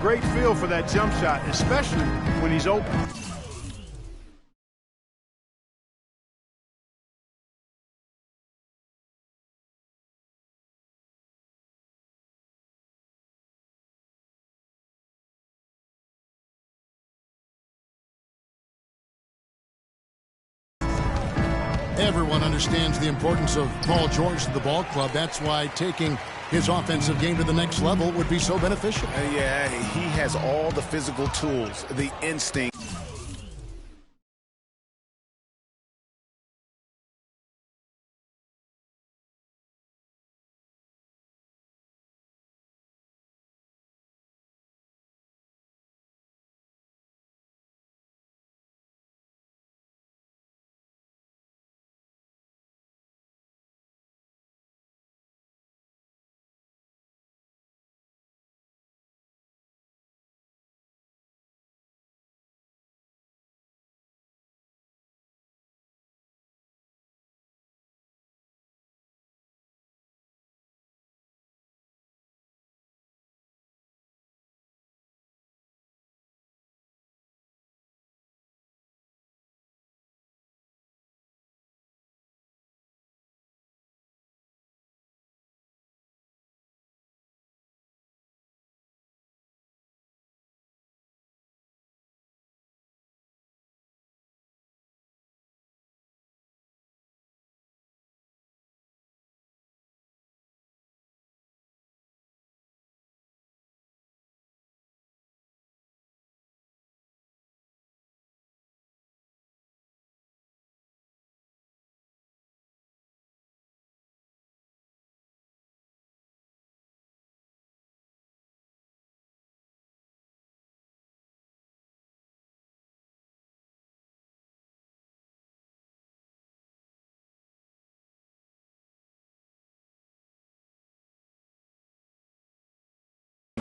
great feel for that jump shot, especially when he's open. Everyone understands the importance of Paul George to the ball club. That's why taking his offensive game to the next level would be so beneficial. Yeah, he has all the physical tools, the instinct.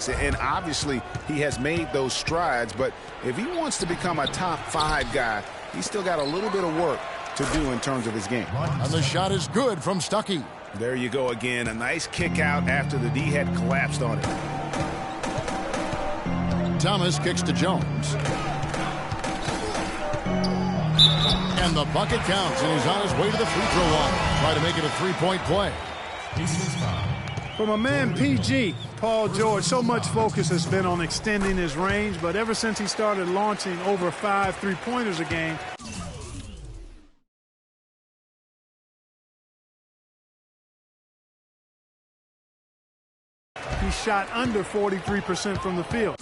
And obviously, he has made those strides, but if he wants to become a top 5 guy, he's still got a little bit of work to do in terms of his game. And the shot is good from Stuckey. There you go again. A nice kick out after the D had collapsed on it. Thomas kicks to Jones. And the bucket counts, and he's on his way to the free throw line. Try to make it a 3-point play. From a man, PG, Paul George, so much focus has been on extending his range, but ever since he started launching over 5 3-pointers a game, he shot under 43% from the field.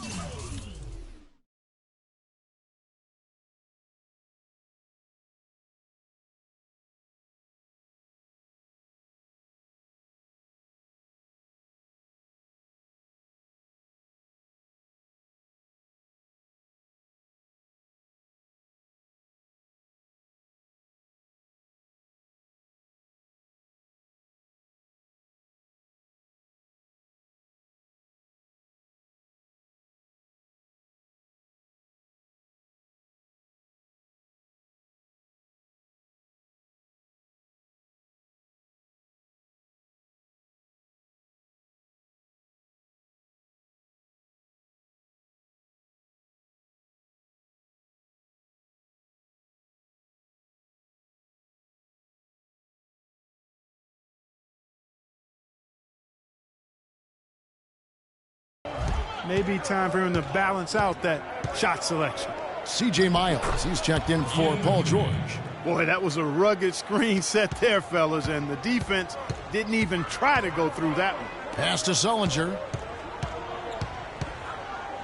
Maybe time for him to balance out that shot selection. C.J. Miles, he's checked in for Paul George. Boy, that was a rugged screen set there, fellas, and the defense didn't even try to go through that one. Pass to Sullinger.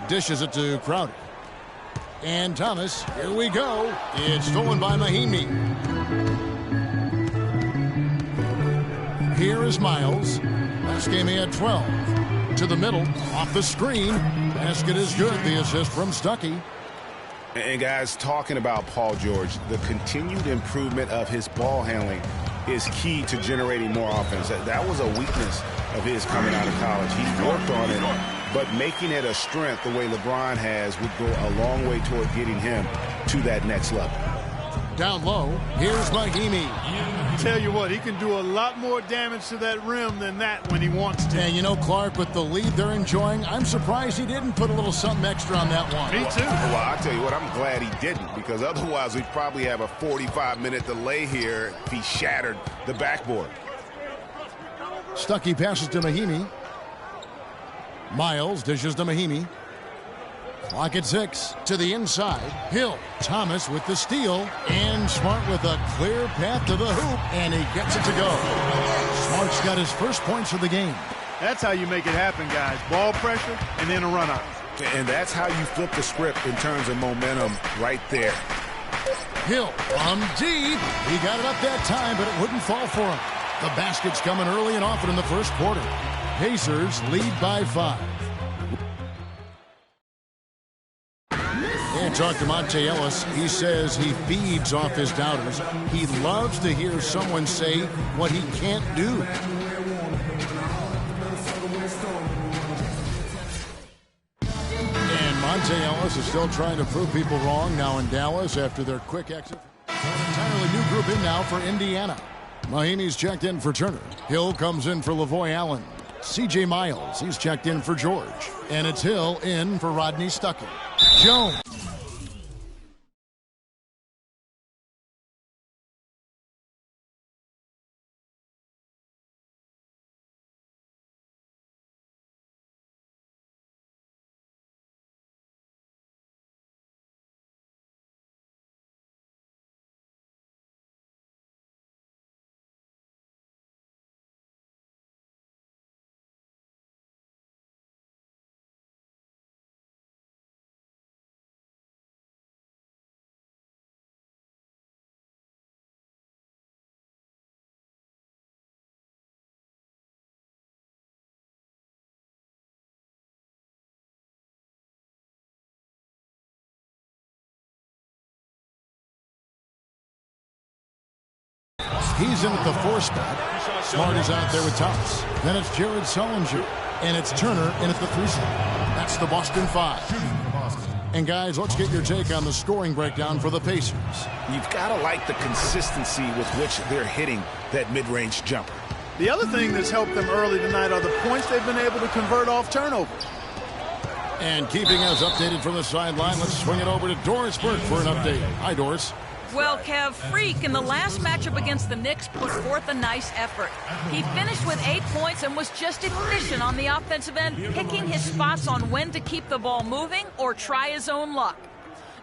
Dishes it to Crowder. And Thomas, here we go. It's stolen by Mahimi. Here is Miles. Last game he had 12. To the middle, off the screen. Basket is good. The assist from Stuckey. And guys, talking about Paul George, the continued improvement of his ball handling is key to generating more offense. That was a weakness of his coming out of college. He worked on it, but making it a strength the way LeBron has would go a long way toward getting him to that next level. Down low, here's Mahimi. tell you what, he can do a lot more damage to that rim than that when he wants to. And you know, Clark, with the lead they're enjoying, I'm surprised he didn't put a little something extra on that one. Me too. Well, I'll tell you what, I'm glad he didn't, because otherwise we'd probably have a 45-minute delay here if he shattered the backboard. Stuckey passes to Mahimi. Miles dishes to Mahimi. Clock at 6. To the inside. Hill. Thomas with the steal. And Smart with a clear path to the hoop. And he gets it to go. Smart's got his first points of the game. That's how you make it happen, guys. Ball pressure and then a run out. And that's how you flip the script in terms of momentum right there. Hill from deep. He got it up that time, but it wouldn't fall for him. The basket's coming early and often in the first quarter. Pacers lead by 5. And talk to Monte Ellis. He says he feeds off his doubters. He loves to hear someone say what he can't do. And Monte Ellis is still trying to prove people wrong now in Dallas after their quick exit. An entirely new group in now for Indiana. Mahimi's checked in for Turner. Hill comes in for Lavoy Allen. C.J. Miles, he's checked in for George. And it's Hill in for Rodney Stuckey. Jones. He's in at the 4 spot. Smart is out there with Thomas. Then it's Jared Sullinger. And it's Turner in at the 3 spot. That's the Boston 5. And guys, let's get your take on the scoring breakdown for the Pacers. You've got to like the consistency with which they're hitting that mid-range jumper. The other thing that's helped them early tonight are the points they've been able to convert off turnovers. And keeping us updated from the sideline, let's swing it over to Doris Burke for an update. Hi, Doris. Well, Kev, Freak in the last matchup against the Knicks put forth a nice effort. He finished with 8 points and was just efficient on the offensive end, picking his spots on when to keep the ball moving or try his own luck.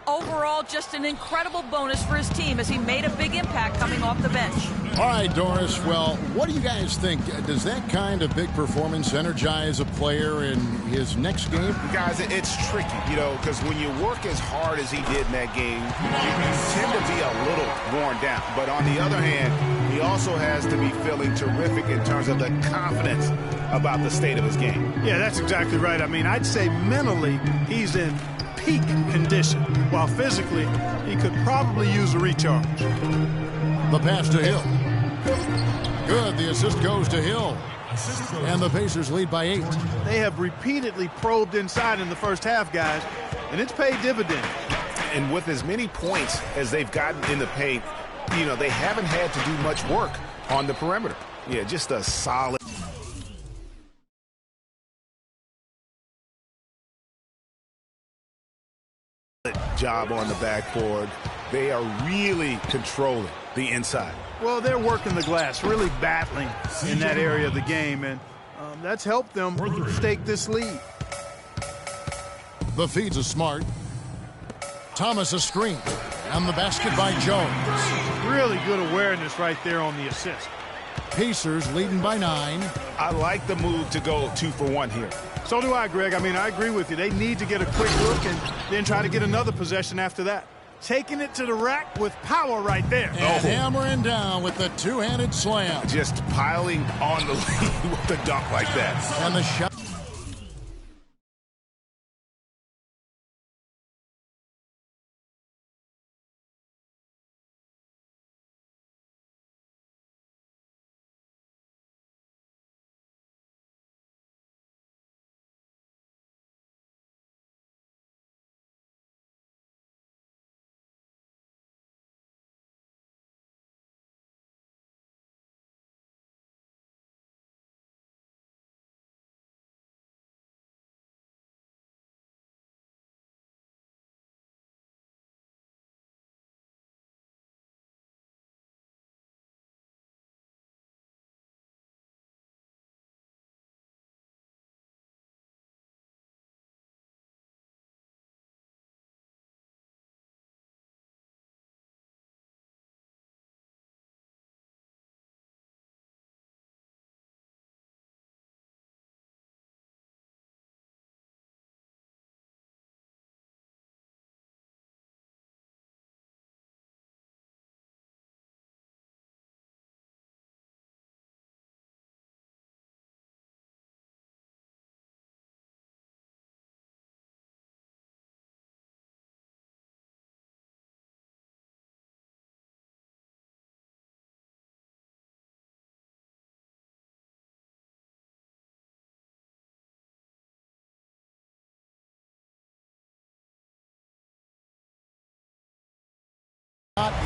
Overall, just an incredible bonus for his team as he made a big impact coming off the bench. All right, Doris, well, what do you guys think? Does that kind of big performance energize a player in his next game? Guys, it's tricky, you know, because when you work as hard as he did in that game, you tend to be a little worn down. But on the other hand, he also has to be feeling terrific in terms of the confidence about the state of his game. Yeah, that's exactly right. I mean, I'd say mentally he's in peak condition, while physically he could probably use a recharge. The pass to Hill. Good. The assist goes to Hill. And the Pacers lead by 8. They have repeatedly probed inside in the first half, guys, and it's paid dividends. And with as many points as they've gotten in the paint, you know, they haven't had to do much work on the perimeter. Yeah, just a solid job on the backboard. They are really controlling the inside. Well, they're working the glass, really battling in that area of the game, and that's helped them stake this lead. The feed's a Smart. Thomas a screen. And the basket by Jones. Really good awareness right there on the assist. Pacers leading by 9. I like the move to go 2 for 1 here. So do I, Greg. I mean, I agree with you. They need to get a quick look and then try to get another possession after that. Taking it to the rack with power right there. And hammering down with the two-handed slam. Just piling on the lead with the dunk like that. And the shot.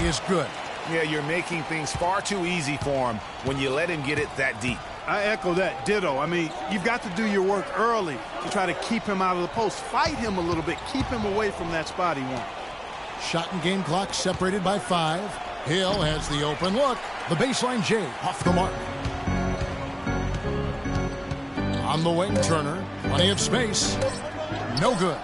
is good. Yeah, you're making things far too easy for him when you let him get it that deep. I echo that. Ditto. I mean, you've got to do your work early to try to keep him out of the post. Fight him a little bit. Keep him away from that spot he wants. Shot and game clock separated by 5. Hill has the open look. The baseline J off the mark. On the wing, Turner. Plenty of space. No good.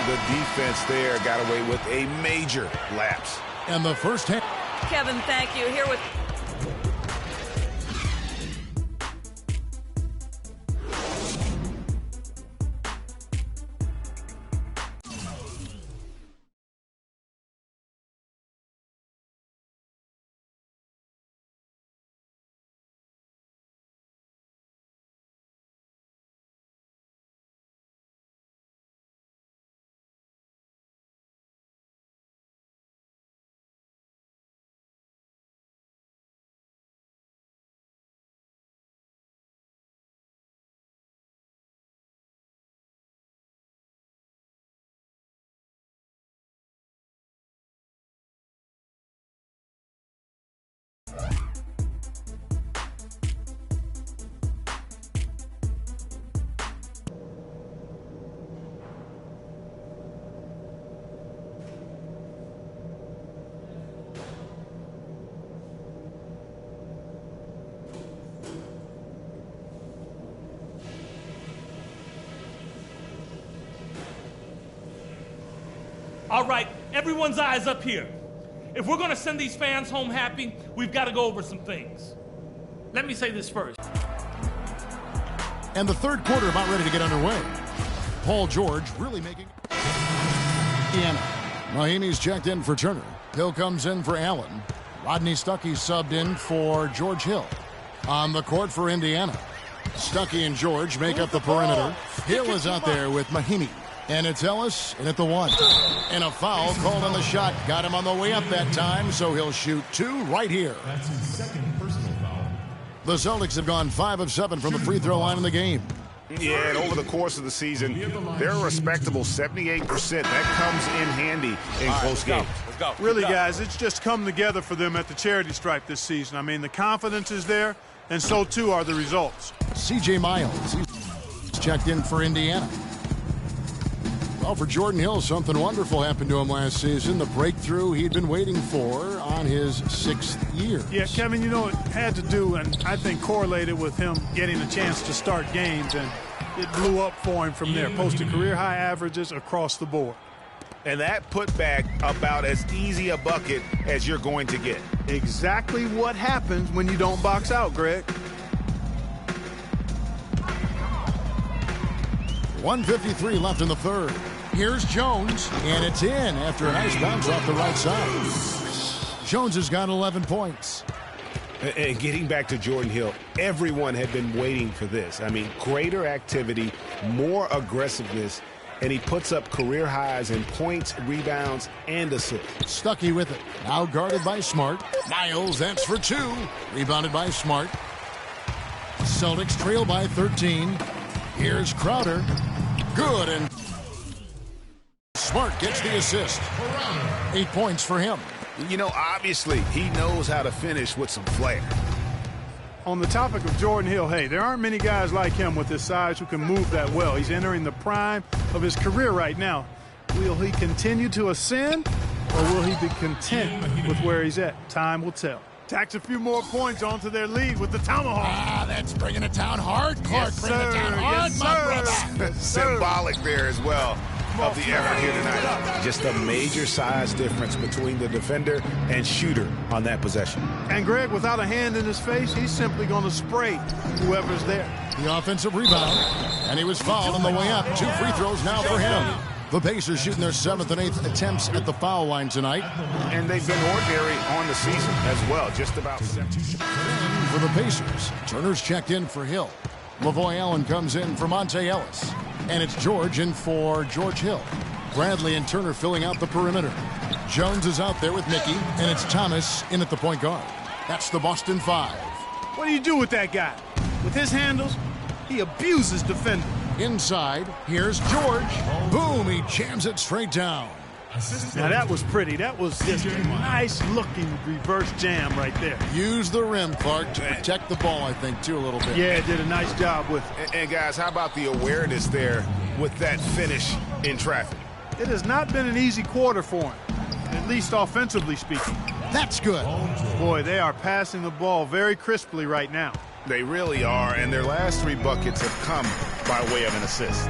The defense there got away with a major lapse. And the first hand. Kevin, thank you. Here with... All right, everyone's eyes up here. If we're going to send these fans home happy, we've got to go over some things. Let me say this first. And the third quarter about ready to get underway. Paul George really making... Indiana. Mahimi's checked in for Turner. Hill comes in for Allen. Rodney Stuckey subbed in for George Hill. On the court for Indiana. Stuckey and George make up the perimeter. Hill is out there with Mahimi. And it's Ellis in at the 1. And a foul called on the shot. Got him on the way up that time, so he'll shoot 2 right here. That's his second personal foul. The Celtics have gone 5 of 7 from the free throw line in the game. Yeah, and over the course of the season, they're a respectable 78%. That comes in handy in close games. Let's go. Really, guys, it's just come together for them at the charity stripe this season. I mean, the confidence is there, and so too are the results. C.J. Miles, he's checked in for Indiana. Well, for Jordan Hill, something wonderful happened to him last season. The breakthrough he'd been waiting for on his 6th year. Yeah, Kevin, you know, it had to do, and I think correlated with him getting a chance to start games, and it blew up for him from there. Posted career-high averages across the board. And that put back about as easy a bucket as you're going to get. Exactly what happens when you don't box out, Greg. 1:53 left in the third. Here's Jones, and it's in after a nice bounce off the right side. Jones has got 11 points. And getting back to Jordan Hill, everyone had been waiting for this. I mean, greater activity, more aggressiveness, and he puts up career highs in points, rebounds, and assists. Stuckey with it. Now guarded by Smart. Miles, that's for 2. Rebounded by Smart. Celtics trail by 13. Here's Crowder. Good, and Smart gets the assist. 8 points for him. You know, obviously, he knows how to finish with some flair. On the topic of Jordan Hill, hey, there aren't many guys like him with his size who can move that well. He's entering the prime of his career right now. Will he continue to ascend, or will he be content with where he's at? Time will tell. Tacks a few more points onto their lead with the tomahawk. Ah, that's bringing it down hard. Clark, Yes, bring it down hard, yes, my sir. brother. Yes, sir. Symbolic there as well of the effort here tonight. Just a major size difference between the defender and shooter on that possession. And Greg, without a hand in his face, he's simply going to spray whoever's there. The offensive rebound, and he was fouled on the way up. 2 free throws now for him. The Pacers shooting their 7th and 8th attempts at the foul line tonight. And they've been ordinary on the season as well, just about 7. For the Pacers, Turner's checked in for Hill. Lavoy Allen comes in for Monte Ellis. And it's George in for George Hill. Bradley and Turner filling out the perimeter. Jones is out there with Mickey, and it's Thomas in at the point guard. That's the Boston 5. What do you do with that guy? With his handles, he abuses defenders. Inside, here's George. Boom, he jams it straight down. Assist Now that was pretty. That was just a nice-looking reverse jam right there. Use the rim, Clark, to protect the ball, I think, too, a little bit. Yeah, did a nice job with it. And guys, how about the awareness there with that finish in traffic? It has not been an easy quarter for him, at least offensively speaking. That's good. Boy, they are passing the ball very crisply right now. They really are, and their last 3 buckets have come by way of an assist.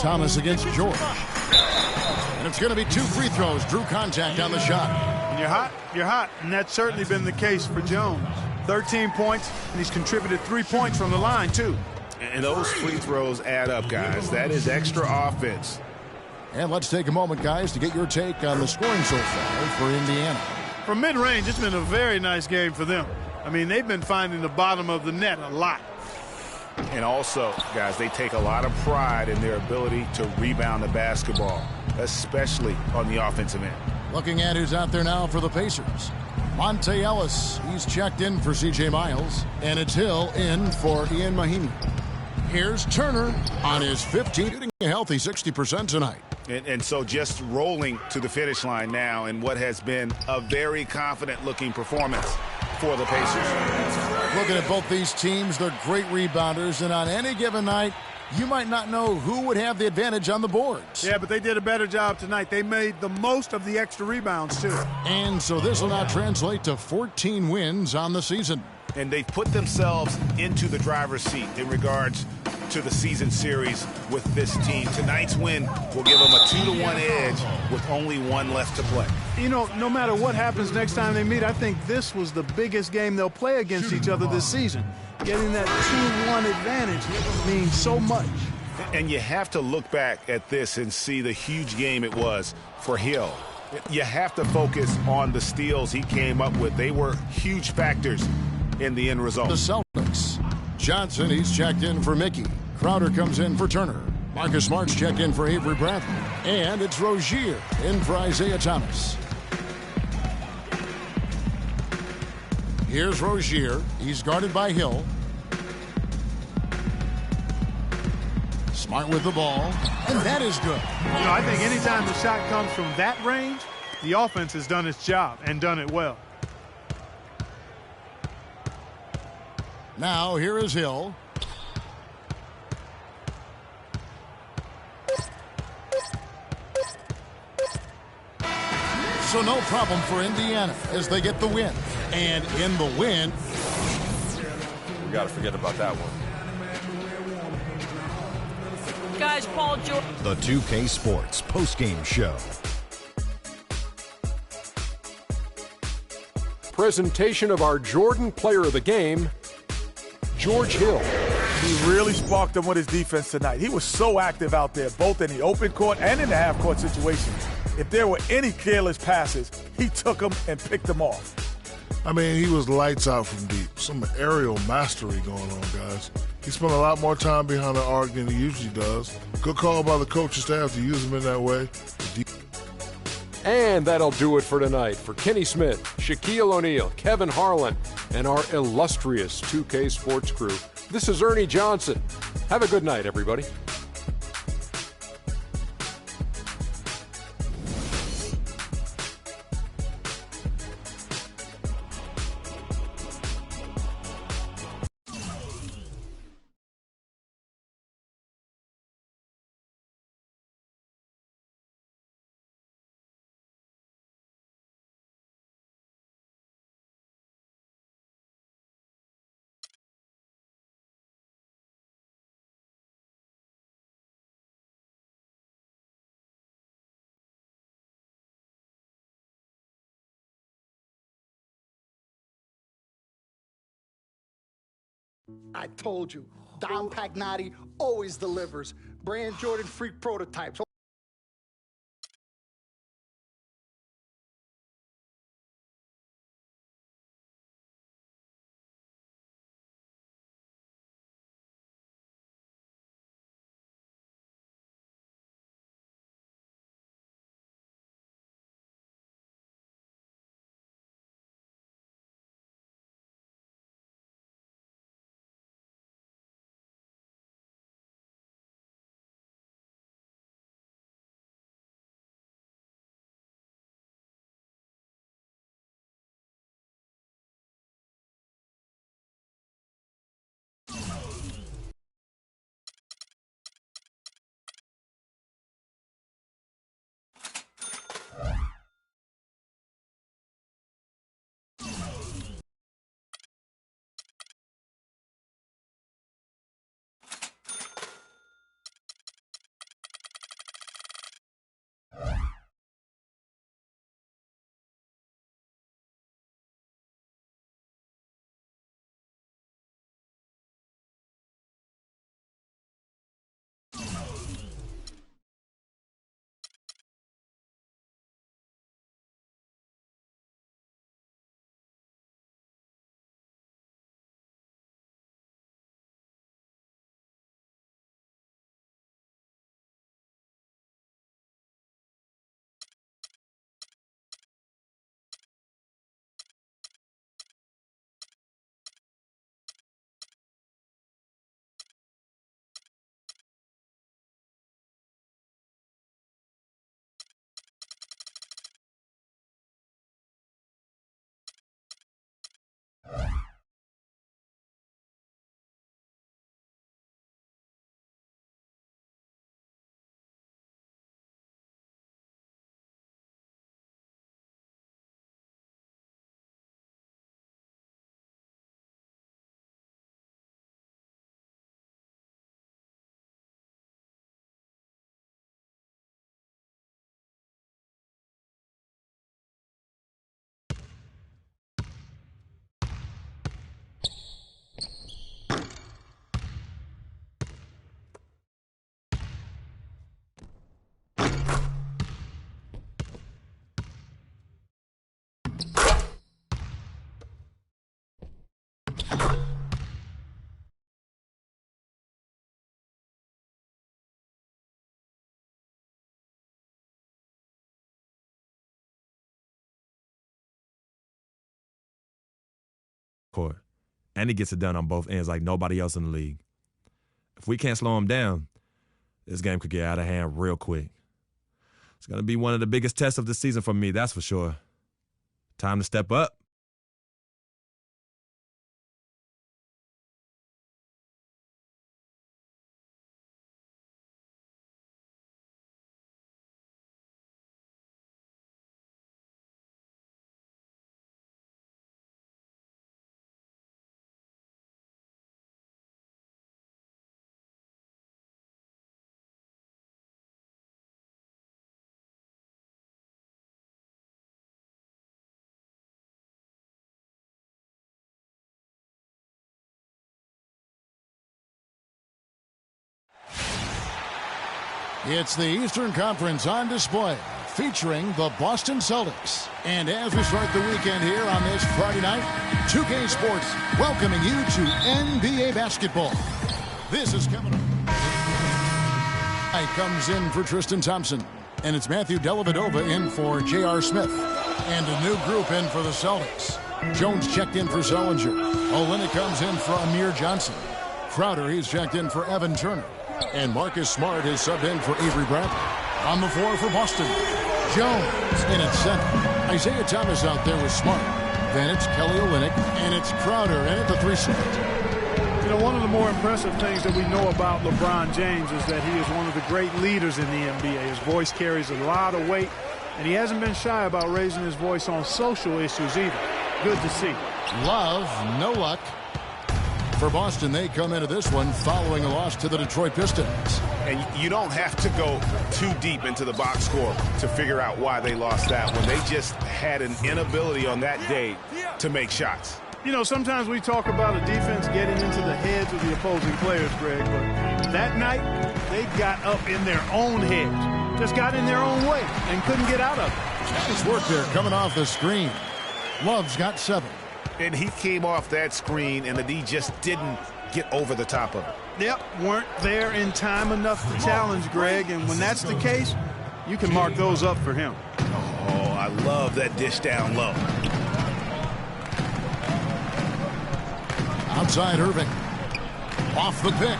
Thomas against George. And it's going to be 2 free throws. Drew contact on the shot. When you're hot, you're hot, and that's certainly been the case for Jones. 13 points, and he's contributed 3 points from the line, too. And those free throws add up, guys. That is extra offense. And let's take a moment, guys, to get your take on the scoring so far for Indiana. From mid-range, it's been a very nice game for them. I mean, they've been finding the bottom of the net a lot. And also, guys, they take a lot of pride in their ability to rebound the basketball, especially on the offensive end. Looking at who's out there now for the Pacers. Monte Ellis, he's checked in for C.J. Miles, and it's Hill in for Ian Mahinmi. Here's Turner on his 15th, shooting a healthy 60% tonight. And so just rolling to the finish line now in what has been a very confident-looking performance for the Pacers. Looking at both these teams, they're great rebounders, and on any given night, you might not know who would have the advantage on the boards. Yeah, but they did a better job tonight. They made the most of the extra rebounds, too. And so this will now translate to 14 wins on the season. And they've put themselves into the driver's seat in regards to the season series with this team. Tonight's win will give them a 2-1 edge with only 1 left to play. You know, no matter what happens next time they meet, I think this was the biggest game they'll play against each other this season. Getting that 2-1 advantage means so much. And you have to look back at this and see the huge game it was for Hill. You have to focus on the steals he came up with. They were huge factors in the end result. The Celtics. Johnson, he's checked in for Mickey. Crowder comes in for Turner. Marcus Smart's checked in for Avery Bradley. And it's Rozier in for Isaiah Thomas. Here's Rozier. He's guarded by Hill. Smart with the ball. And that is good. You know, I think anytime the shot comes from that range, the offense has done its job and done it well. Now here is Hill. So no problem for Indiana as they get the win. And in the win, we got to forget about that one. Guys, Paul George. The 2K Sports postgame show. Presentation of our Jordan Player of the Game, George Hill. He really sparked them with his defense tonight. He was so active out there, both in the open court and in the half-court situations. If there were any careless passes, he took them and picked them off. I mean, he was lights out from deep. Some aerial mastery going on, guys. He spent a lot more time behind the arc than he usually does. Good call by the coaching staff to use him in that way. And that'll do it for tonight. For Kenny Smith, Shaquille O'Neal, Kevin Harlan, and our illustrious 2K Sports crew, this is Ernie Johnson. Have a good night, everybody. I told you, Dom Pagnotti always delivers. Brand Jordan Freak prototypes. Court. And he gets it done on both ends like nobody else in the league. If we can't slow him down, this game could get out of hand real quick. It's going to be one of the biggest tests of the season for me, that's for sure. Time to step up. It's the Eastern Conference on display, featuring the Boston Celtics. And as we start the weekend here on this Friday night, 2K Sports welcoming you to NBA basketball. This is Kevin. Comes in for Tristan Thompson. And it's Matthew Dellavedova in for J.R. Smith. And a new group in for the Celtics. Jones checked in for Sellinger. Olynyk comes in for Amir Johnson. Crowder, he's checked in for Evan Turner. And Marcus Smart is subbed in for Avery Bradley. On the floor for Boston, Jones in at center. Isaiah Thomas out there with Smart. Then it's Kelly Olynyk, and it's Crowder in at the 3 slot. You know, one of the more impressive things that we know about LeBron James is that he is one of the great leaders in the NBA. His voice carries a lot of weight, and he hasn't been shy about raising his voice on social issues either. Good to see. Love, no luck. For Boston, they come into this one following a loss to the Detroit Pistons. And you don't have to go too deep into the box score to figure out why they lost that one. They just had an inability on that day to make shots. You know, sometimes we talk about a defense getting into the heads of the opposing players, Greg, but that night, they got up in their own heads. Just got in their own way and couldn't get out of it. Nice work there coming off the screen. Love's got 7. And he came off that screen, and the D just didn't get over the top of it. Yep, weren't there in time enough to challenge Greg, and when that's the case, you can mark those up for him. Oh, I love that dish down low. Outside Irving. Off the pick.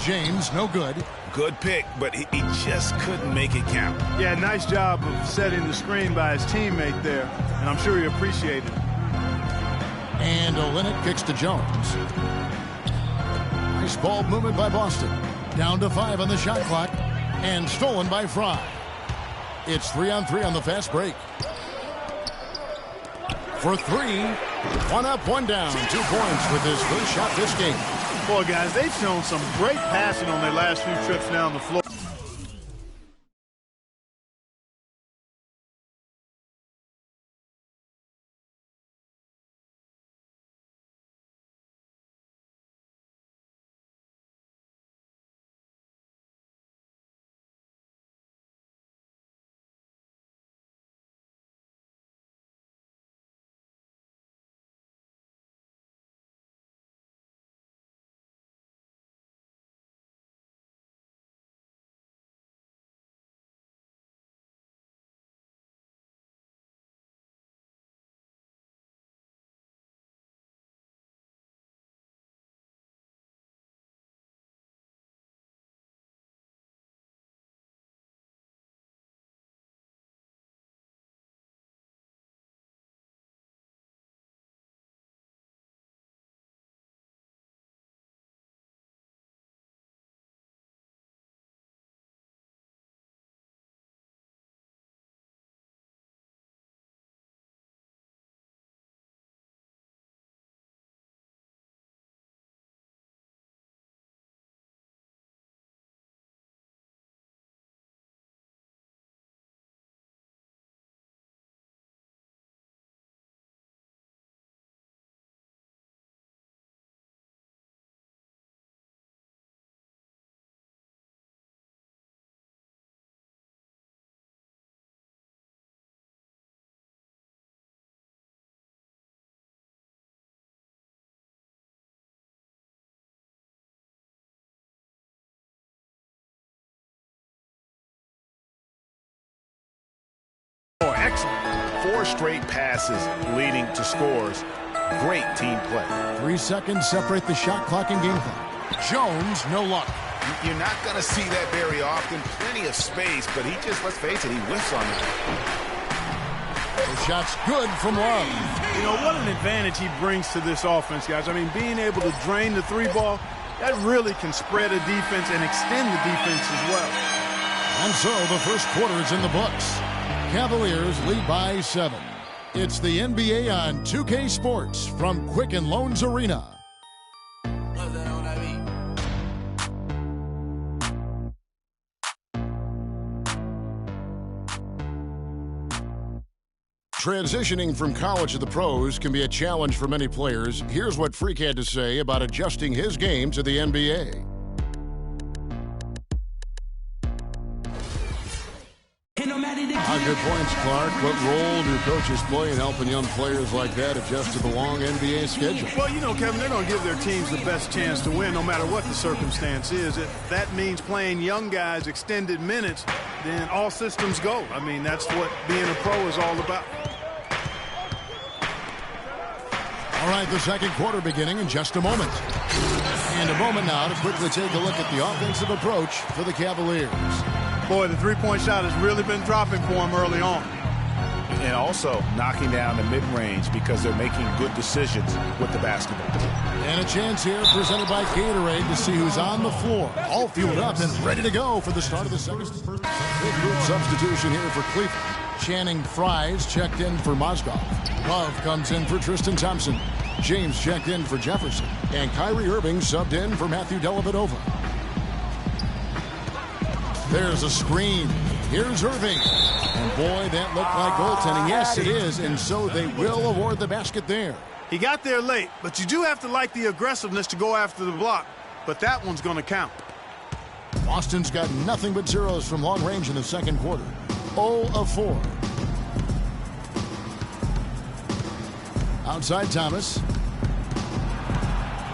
James, no good. Good pick, but he just couldn't make it count. Yeah, nice job of setting the screen by his teammate there, and I'm sure he appreciated it. And Olynyk kicks to Jones. Nice ball movement by Boston. Down to 5 on the shot clock. And stolen by Fry. It's 3-on-3 on the fast break. For 3. 1 up, 1 down. 2 points with his first shot this game. Boy, guys, they've shown some great passing on their last few trips down the floor. 4 straight passes leading to scores. Great team play. 3 seconds separate the shot clock and game clock. Jones, no luck. You're not going to see that very often. Plenty of space, but he just, let's face it, he whiffs on it. The shot's good from Love. You know, what an advantage he brings to this offense, guys. I mean, being able to drain the 3-ball, that really can spread a defense and extend the defense as well. And so the first quarter is in the books. Cavaliers lead by 7. It's the NBA on 2K Sports from Quicken Loans Arena. Transitioning from college to the pros can be a challenge for many players. Here's what Freak had to say about adjusting his game to the NBA. Good points, Clark. What role do coaches play in helping young players like that adjust to the long NBA schedule? Well, you know, Kevin, they're going to give their teams the best chance to win no matter what the circumstance is. If that means playing young guys extended minutes, then all systems go. I mean, that's what being a pro is all about. All right, the second quarter beginning in just a moment. And a moment now to quickly take a look at the offensive approach for the Cavaliers. Boy, the three-point shot has really been dropping for him early on. And also knocking down the mid-range because they're making good decisions with the basketball. And a chance here presented by Gatorade to see who's on the floor. All fueled up and ready to go for the start of the second. Big group substitution here for Cleveland. Channing Fries checked in for Mozgov. Love comes in for Tristan Thompson. James checked in for Jefferson. And Kyrie Irving subbed in for Matthew Dellavedova. There's a screen. Here's Irving. And boy, that looked like goaltending. Yes, it is. And so they will award the basket there. He got there late, but you do have to like the aggressiveness to go after the block. But that one's going to count. Boston's got nothing but zeros from long range in the second quarter. 0 of 4. Outside Thomas.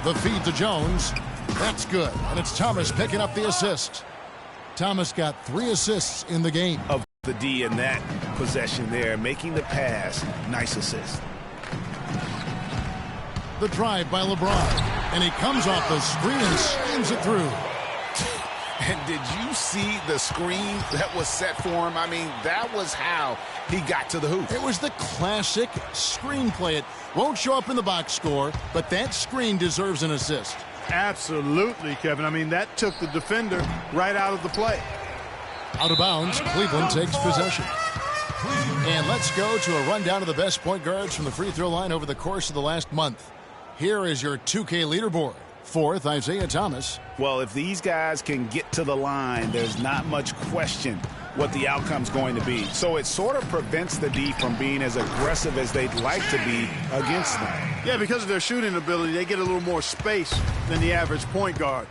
The feed to Jones. That's good. And it's Thomas picking up the assist. Thomas got 3 assists in the game. Of the D in that possession there, making the pass. Nice assist. The drive by LeBron. And he comes off the screen and slams it through. And did you see the screen that was set for him? I mean, that was how he got to the hoop. It was the classic screen play. It won't show up in the box score, but that screen deserves an assist. Absolutely, Kevin. I mean, that took the defender right out of the play. Out of bounds, Cleveland takes possession. And let's go to a rundown of the best point guards from the free throw line over the course of the last month. Here is your 2K leaderboard. 4th, Isaiah Thomas. Well, if these guys can get to the line, there's not much question what the outcome's going to be. So it sort of prevents the D from being as aggressive as they'd like to be against them. Yeah, because of their shooting ability, they get a little more space than the average point guard.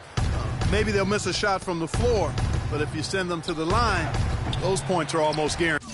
Maybe they'll miss a shot from the floor, but if you send them to the line, those points are almost guaranteed.